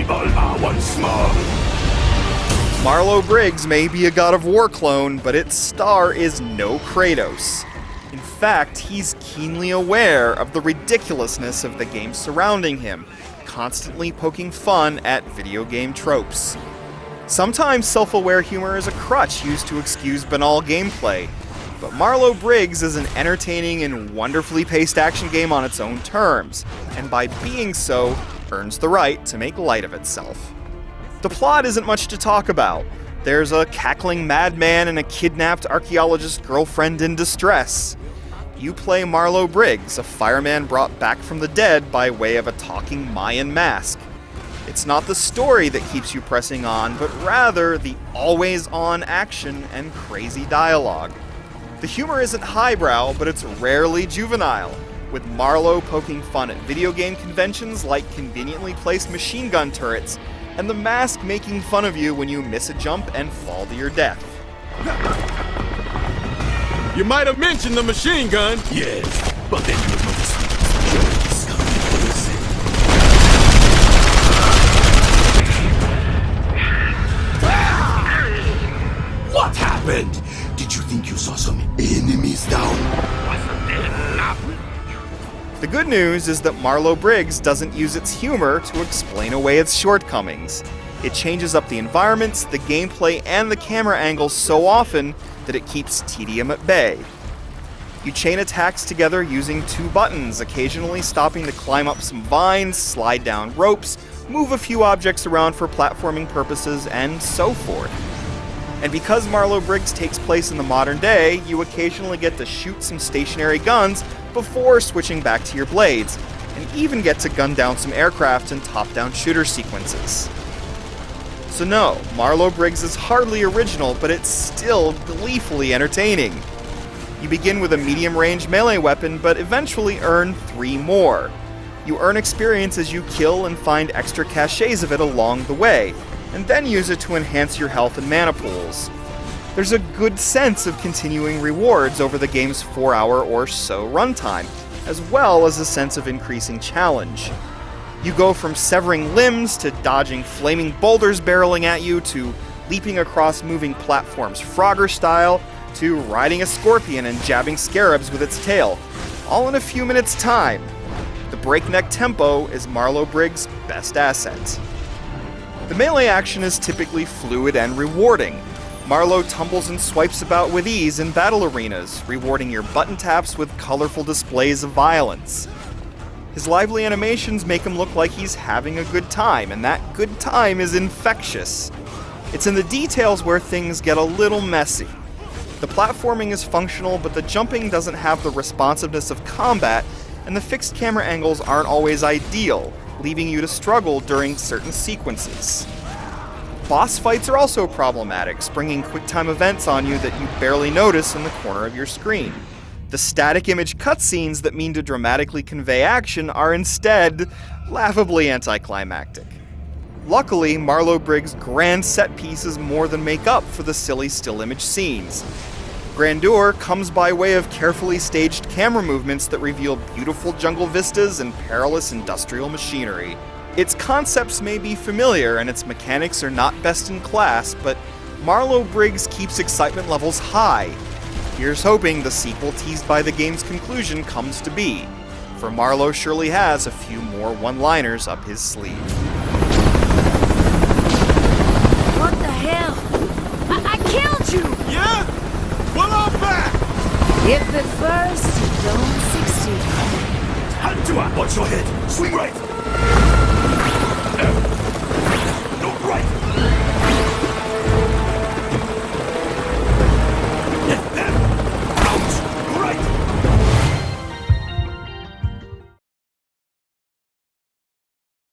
Bulma once more. Marlow Briggs may be a God of War clone, but its star is no Kratos. In fact, he's keenly aware of the ridiculousness of the games surrounding him, constantly poking fun at video game tropes. Sometimes self-aware humor is a crutch used to excuse banal gameplay, but Marlow Briggs is an entertaining and wonderfully paced action game on its own terms, and by being so, earns the right to make light of itself. The plot isn't much to talk about. There's a cackling madman and a kidnapped archaeologist girlfriend in distress. You play Marlow Briggs, a fireman brought back from the dead by way of a talking Mayan mask. It's not the story that keeps you pressing on, but rather the always-on action and crazy dialogue. The humor isn't highbrow, but it's rarely juvenile, with Marlow poking fun at video game conventions like conveniently placed machine gun turrets, and the mask making fun of you when you miss a jump and fall to your death. You might have mentioned the machine gun. Yes, but then you notice What happened? Did you think you saw some enemies down? The good news is that Marlow Briggs doesn't use its humor to explain away its shortcomings. It changes up the environments, the gameplay, and the camera angles so often that it keeps tedium at bay. You chain attacks together using 2 buttons, occasionally stopping to climb up some vines, slide down ropes, move a few objects around for platforming purposes, and so forth. And because Marlow Briggs takes place in the modern day, you occasionally get to shoot some stationary guns before switching back to your blades, and even get to gun down some aircraft in top-down shooter sequences. So no, Marlow Briggs is hardly original, but it's still gleefully entertaining. You begin with a medium-range melee weapon, but eventually earn 3 more. You earn experience as you kill and find extra caches of it along the way, and then use it to enhance your health and mana pools. There's a good sense of continuing rewards over the game's 4-hour or so runtime, as well as a sense of increasing challenge. You go from severing limbs to dodging flaming boulders barreling at you to leaping across moving platforms Frogger style to riding a scorpion and jabbing scarabs with its tail, all in a few minutes' time. The breakneck tempo is Marlow Briggs' best asset. The melee action is typically fluid and rewarding. Marlow tumbles and swipes about with ease in battle arenas, rewarding your button taps with colorful displays of violence. His lively animations make him look like he's having a good time, and that good time is infectious. It's in the details where things get a little messy. The platforming is functional, but the jumping doesn't have the responsiveness of combat, and the fixed camera angles aren't always ideal, leaving you to struggle during certain sequences. Boss fights are also problematic, springing quick-time events on you that you barely notice in the corner of your screen. The static image cutscenes that mean to dramatically convey action are instead laughably anticlimactic. Luckily, Marlow Briggs' grand set pieces more than make up for the silly still image scenes. Grandeur comes by way of carefully staged camera movements that reveal beautiful jungle vistas and perilous industrial machinery. Its concepts may be familiar and its mechanics are not best in class, but Marlow Briggs keeps excitement levels high. Here's hoping the sequel teased by the game's conclusion comes to be, for Marlow surely has a few more one-liners up his sleeve. What the hell? I killed you! Yeah? Well, I'm back! If at first you don't succeed. Hand to her. Watch your head. Swing right. Look right.